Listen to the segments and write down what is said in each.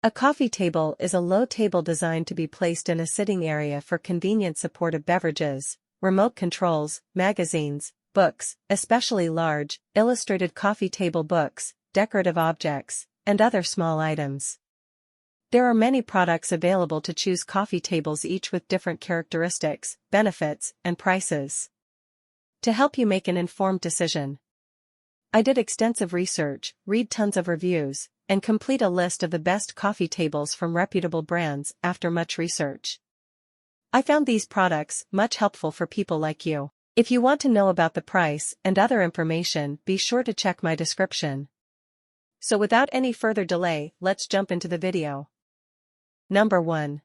A coffee table is a low table designed to be placed in a sitting area for convenient support of beverages, remote controls, magazines, books, especially large, illustrated coffee table books, decorative objects, and other small items. There are many products available to choose coffee tables, each with different characteristics, benefits, and prices. To help you make an informed decision, I did extensive research, read tons of reviews, and complete a list of the best coffee tables from reputable brands after much research. I found these products much helpful for people like you. If you want to know about the price and other information, be sure to check my description. So without any further delay, let's jump into the video. Number 1.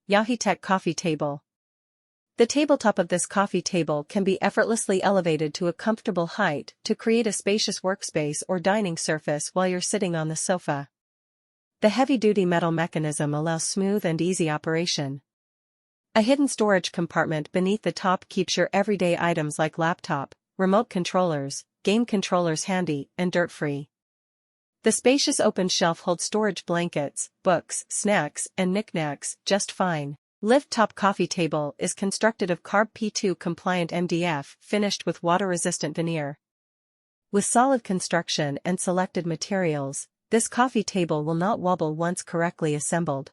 Yahitech Coffee Table. The tabletop of this coffee table can be effortlessly elevated to a comfortable height to create a spacious workspace or dining surface while you're sitting on the sofa. The heavy-duty metal mechanism allows smooth and easy operation. A hidden storage compartment beneath the top keeps your everyday items like laptop, remote controllers, game controllers handy and dirt-free. The spacious open shelf holds storage blankets, books, snacks, and knickknacks just fine. Lift top coffee table is constructed of CARB P2 compliant MDF finished with water-resistant veneer. With solid construction and selected materials, this coffee table will not wobble once correctly assembled.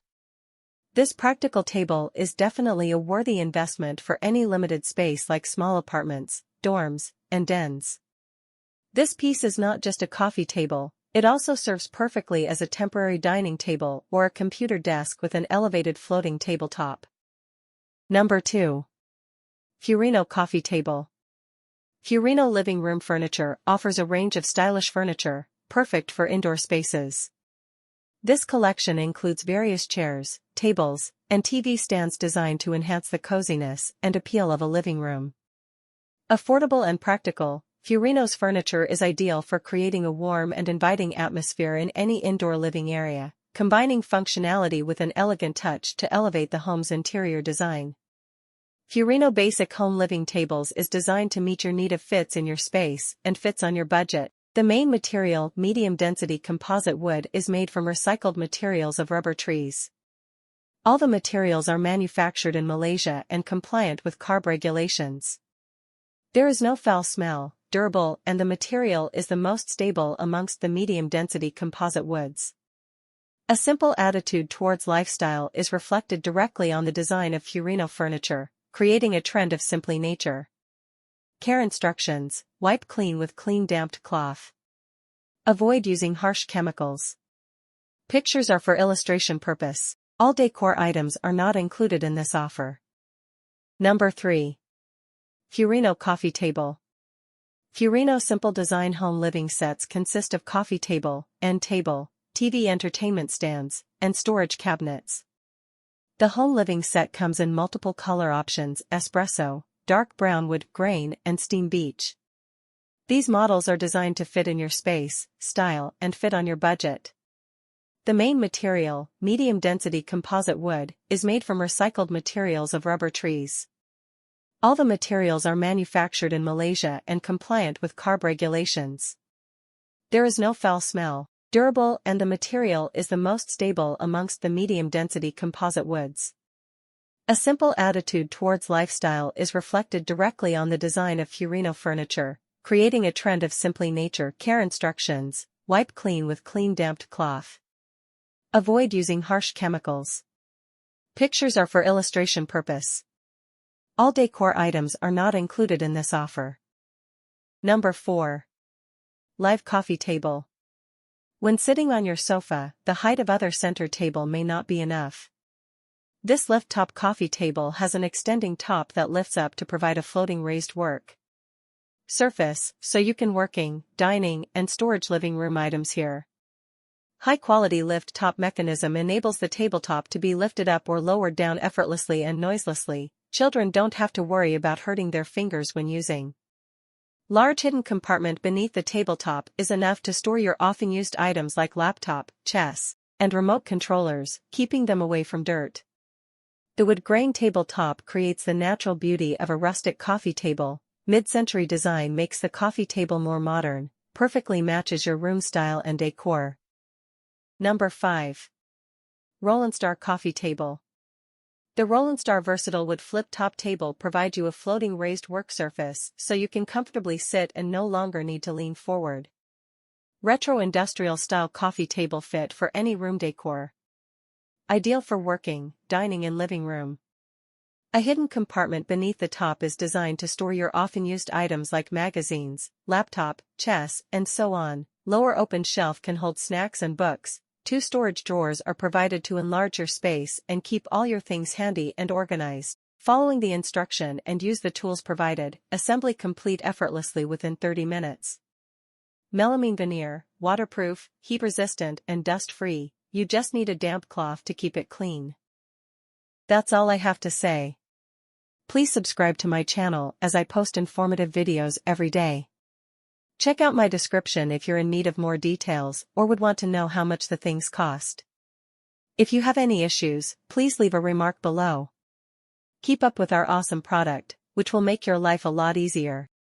This practical table is definitely a worthy investment for any limited space like small apartments, dorms, and dens. This piece is not just a coffee table, it also serves perfectly as a temporary dining table or a computer desk with an elevated floating tabletop. Number 2. Furino Coffee Table. Furino Living Room Furniture offers a range of stylish furniture, perfect for indoor spaces. This collection includes various chairs, tables, and TV stands designed to enhance the coziness and appeal of a living room. Affordable and practical, Furino's furniture is ideal for creating a warm and inviting atmosphere in any indoor living area, combining functionality with an elegant touch to elevate the home's interior design. Furino Basic Home Living Tables is designed to meet your need of fits in your space and fits on your budget. The main material, medium-density composite wood, is made from recycled materials of rubber trees. All the materials are manufactured in Malaysia and compliant with CARB regulations. There is no foul smell, durable, and the material is the most stable amongst the medium-density composite woods. A simple attitude towards lifestyle is reflected directly on the design of Furino furniture, creating a trend of simply nature. Care instructions: wipe clean with clean damped cloth. Avoid using harsh chemicals. Pictures are for illustration purpose. All decor items are not included in this offer. Number 3. Furino Coffee Table. Furino Simple Design Home Living Sets consist of coffee table, end table, TV entertainment stands, and storage cabinets. The home living set comes in multiple color options: espresso, dark brown wood grain, and steam beach. These models are designed to fit in your space, style, and fit on your budget. The main material, medium-density composite wood, is made from recycled materials of rubber trees. All the materials are manufactured in Malaysia and compliant with CARB regulations. There is no foul smell, durable, and the material is the most stable amongst the medium-density composite woods. A simple attitude towards lifestyle is reflected directly on the design of Furino furniture, creating a trend of simply nature. Care instructions: wipe clean with clean damped cloth. Avoid using harsh chemicals. Pictures are for illustration purpose. All decor items are not included in this offer. Number 4. Live Coffee Table. When sitting on your sofa, the height of other center table may not be enough. This lift-top coffee table has an extending top that lifts up to provide a floating raised work surface, so you can working, dining, and storage living room items here. High-quality lift-top mechanism enables the tabletop to be lifted up or lowered down effortlessly and noiselessly. Children don't have to worry about hurting their fingers when using. Large hidden compartment beneath the tabletop is enough to store your often used items like laptop, chess, and remote controllers, keeping them away from dirt. The wood grain tabletop creates the natural beauty of a rustic coffee table. Mid-century design makes the coffee table more modern, perfectly matches your room style and decor. Number 5. Roland Star Coffee Table. The Roland Star Versatile Wood Flip Top Table provides you a floating raised work surface so you can comfortably sit and no longer need to lean forward. Retro industrial style coffee table fit for any room decor. Ideal for working, dining and living room. A hidden compartment beneath the top is designed to store your often used items like magazines, laptop, chess, and so on. Lower open shelf can hold snacks and books. 2 storage drawers are provided to enlarge your space and keep all your things handy and organized. Following the instruction and use the tools provided, assembly complete effortlessly within 30 minutes. Melamine veneer, waterproof, heat-resistant and dust-free, you just need a damp cloth to keep it clean. That's all I have to say. Please subscribe to my channel as I post informative videos every day. Check out my description if you're in need of more details or would want to know how much the things cost. If you have any issues, please leave a remark below. Keep up with our awesome product, which will make your life a lot easier.